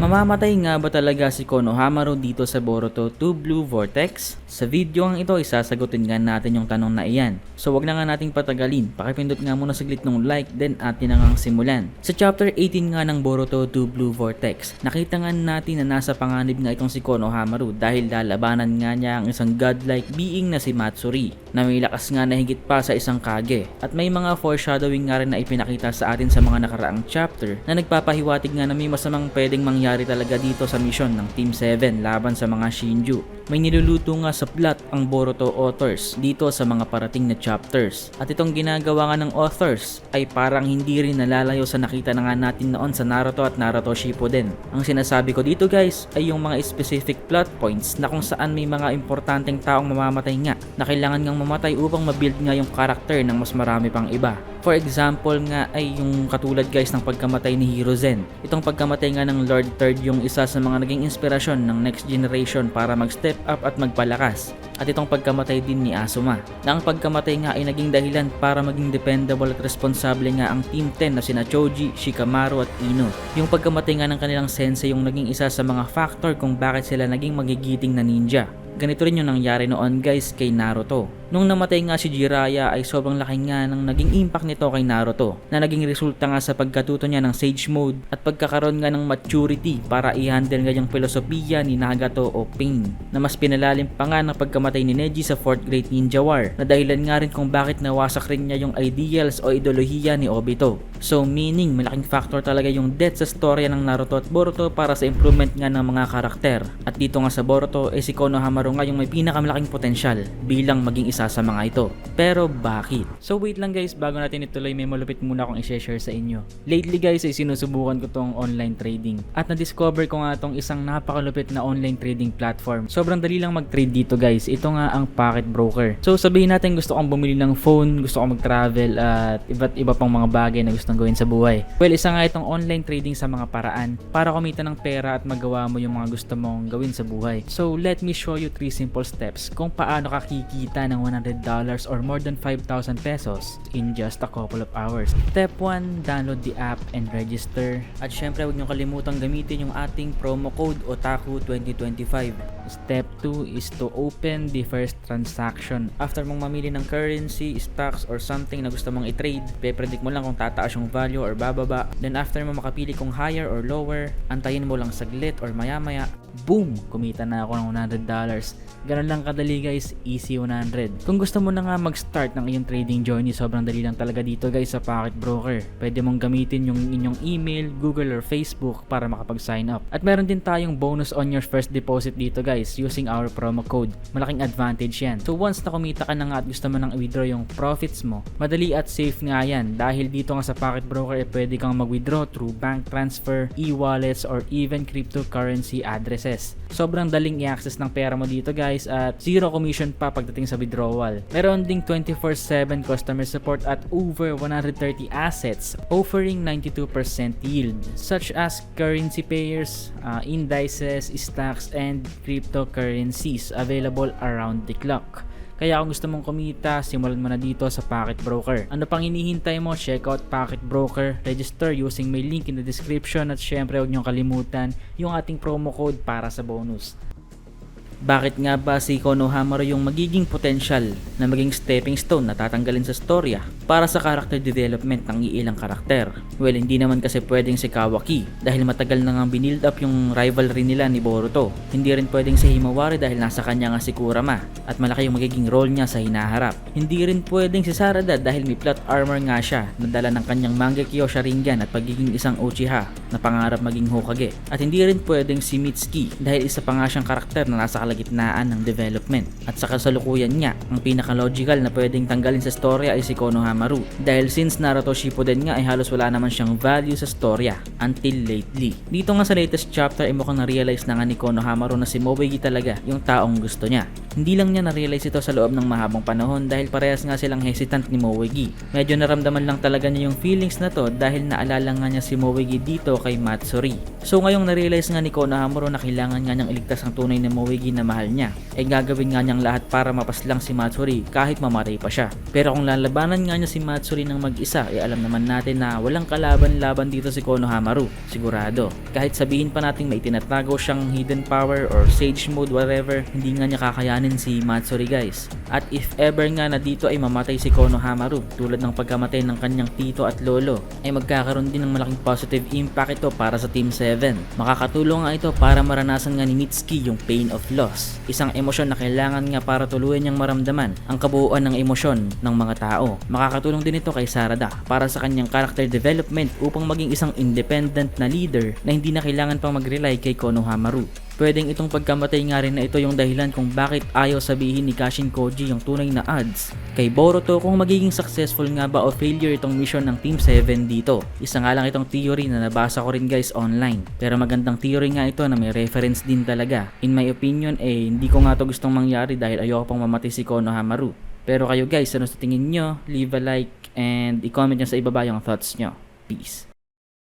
Mamamatay nga ba talaga si Konohamaru dito sa Boruto 2 Blue Vortex? Sa video ang ito, isasagutin nga natin yung tanong na iyan. So wag na nga nating patagalin, pakipindot nga muna saglit ng like, then atin na nga simulan. Sa chapter 18 nga ng Boruto 2 Blue Vortex, nakita nga natin na nasa panganib nga itong si Konohamaru dahil lalabanan nga niya ang isang godlike being na si Matsuri, na may lakas nga na higit pa sa isang Kage. At may mga foreshadowing nga rin na ipinakita sa atin sa mga nakaraang chapter na nagpapahiwatig nga na may masamang pwedeng mangyari talaga dito sa mission ng Team 7 laban sa mga Shinju. May niluluto nga sa plot ang Boruto authors dito sa mga parating na chapters. At itong ginagawa nga ng authors ay parang hindi rin nalalayo sa nakita na nga natin noon sa Naruto at Naruto Shippuden. Ang sinasabi ko dito guys ay yung mga specific plot points na kung saan may mga importanteng taong mamamatay nga na kailangan ngang mamatay upang mabuild nga yung karakter ng mas marami pang iba. For example nga ay yung katulad guys ng pagkamatay ni Hiruzen. Itong pagkamatay nga ng Lord Third yung isa sa mga naging inspirasyon ng next generation para mag-step up at magpalakas. At itong pagkamatay din ni Asuma, na ang pagkamatay nga ay naging dahilan para maging dependable at responsable nga ang Team 10 na sina Choji, Shikamaru at Ino. Yung pagkamatay nga ng kanilang sensei yung naging isa sa mga factor kung bakit sila naging magigiting na ninja. Ganito rin yung nangyari noon guys kay Naruto. Nung namatay nga si Jiraiya ay sobrang laki nga ng naging impact nito kay Naruto, na naging resulta nga sa pagkatuto niya ng Sage Mode at pagkakaroon nga ng maturity para i-handle nga yung filosofiya ni Nagato o Pain, na mas pinalalim pa nga ng pagkamatay ni Neji sa 4th Great Ninja War, na dahilan nga rin kung bakit nawasak rin niya yung ideals o ideolohiya ni Obito. So meaning malaking factor talaga yung death sa storya ng Naruto at Boruto para sa improvement nga ng mga karakter. At dito nga sa Boruto si Konohamaru nga yung may pinakamalaking potensyal bilang maging isa sa mga ito. Pero bakit? So wait lang guys, bago natin ituloy may malupit muna akong i-share sa inyo. Lately guys ay sinusubukan ko tong online trading at na-discover ko nga tong isang napakalupit na online trading platform. Sobrang dali lang mag-trade dito guys. Ito nga ang Pocket Broker. So sabihin natin gusto kong bumili ng phone, gusto kong mag-travel at iba't iba pang mga bagay na gustong gawin sa buhay. Well, isa nga itong online trading sa mga paraan para kumita ng pera at magawa mo yung mga gusto mong gawin sa buhay. So let me show you 3 simple steps kung paano ka kikita ng $100 or more than 5,000 pesos in just a couple of hours. Step 1, download the app and register. At syempre huwag niyo kalimutang gamitin yung ating promo code OTAKU2025. Step 2 is to open the first transaction. After mong mamili ng currency, stocks or something na gusto mong i-trade, pe-predict mo lang kung tataas yung value or bababa. Then after mo makapili kung higher or lower, antayin mo lang saglit or maya-maya, boom! Kumita na ako ng $100. Ganun lang kadali guys, easy 100. Kung gusto mo na nga mag-start ng iyong trading journey, sobrang dali lang talaga dito guys sa Pocket Broker. Pwede mong gamitin yung inyong email, Google or Facebook para makapag-sign up. At meron din tayong bonus on your first deposit dito guys using our promo code. Malaking advantage yan. So once na kumita ka na nga at gusto mo nang i-withdraw yung profits mo, madali at safe nga yan dahil dito nga sa Pocket Broker pwede kang mag-withdraw through bank transfer, e-wallets or even cryptocurrency addresses. Sobrang daling i-access ng pera mo dito guys at zero commission pa pagdating sa withdrawal. Meron ding 24/7 customer support at over 130 assets offering 92% yield such as currency pairs, indices, stocks and cryptocurrencies available around the clock. Kaya kung gusto mong kumita, simulan mo na dito sa Pocket Broker. Ano pang hinihintay mo? Check out Pocket Broker, register using my link in the description at syempre huwag niyong kalimutan yung ating promo code para sa bonus. Bakit nga ba si Konohamaru yung magiging potential na maging stepping stone na tatanggalin sa storya para sa character development ng iilang karakter? Well, hindi naman kasi pwedeng si Kawaki dahil matagal na nga binild up yung rivalry nila ni Boruto. Hindi rin pwedeng si Himawari dahil nasa kanya nga si Kurama at malaki yung magiging role niya sa hinaharap. Hindi rin pwedeng si Sarada dahil may plot armor nga siya na dala ng kanyang Mangekyo Sharingan at pagiging isang Uchiha na pangarap maging Hokage. At hindi rin pwedeng si Mitsuki dahil isa pa nga siyang karakter na nasa kalagitnaan ng development. At sa kasalukuyan niya, ang pinaka-logical na pwedeng tanggalin sa storya ay si Konohamaru dahil since Naruto Shippuden nga ay halos wala naman siyang value sa storya until lately. Dito nga sa latest chapter ay mukhang na-realize na nga ni Konohamaru na si Moegi talaga yung taong gusto niya. Hindi lang niya na-realize ito sa loob ng mahabang panahon dahil parehas nga silang hesitant ni Moegi. Medyo naramdaman lang talaga niya yung feelings na to dahil naalala nga niya si Moegi dito kay Matsuri. So ngayong narealize nga ni Konohamaru na kailangan nga niyang iligtas ang tunay na Moegi na mahal niya, ay gagawin nga niyang lahat para mapaslang si Matsuri kahit mamatay pa siya. Pero kung lalabanan nga niya si Matsuri ng mag-isa, ay alam naman natin na walang kalaban-laban dito si Konohamaru, sigurado. Kahit sabihin pa natin may tinatago siyang hidden power or sage mode whatever, hindi nga niya kakayanin si Matsuri guys. At if ever nga na dito ay mamatay si Konohamaru, tulad ng pagkamatay ng kanyang tito at lolo, ay magkakaroon din ng malaking positive impact ito para sa Team 7. Makakatulong nga ito para maranasan nga ni Mitsuki yung pain of loss, isang emosyon na kailangan nga para tuluyan niyang maramdaman ang kabuuan ng emosyon ng mga tao. Makakatulong din ito kay Sarada para sa kanyang character development upang maging isang independent na leader na hindi na kailangan pang mag-rely kay Konohamaru. Pwedeng itong pagkamatay nga rin na ito yung dahilan kung bakit ayaw sabihin ni Kashin Koji yung tunay na odds kay Boruto kung magiging successful nga ba o failure itong mission ng Team 7 dito. Isa nga lang itong theory na nabasa ko rin guys online, pero magandang theory nga ito na may reference din talaga. In my opinion hindi ko nga to gustong mangyari dahil ayoko pang mamatay si Konohamaru. Pero kayo guys, ano sa tingin nyo? Leave a like and i-comment nyo sa ibaba yung thoughts nyo. Peace.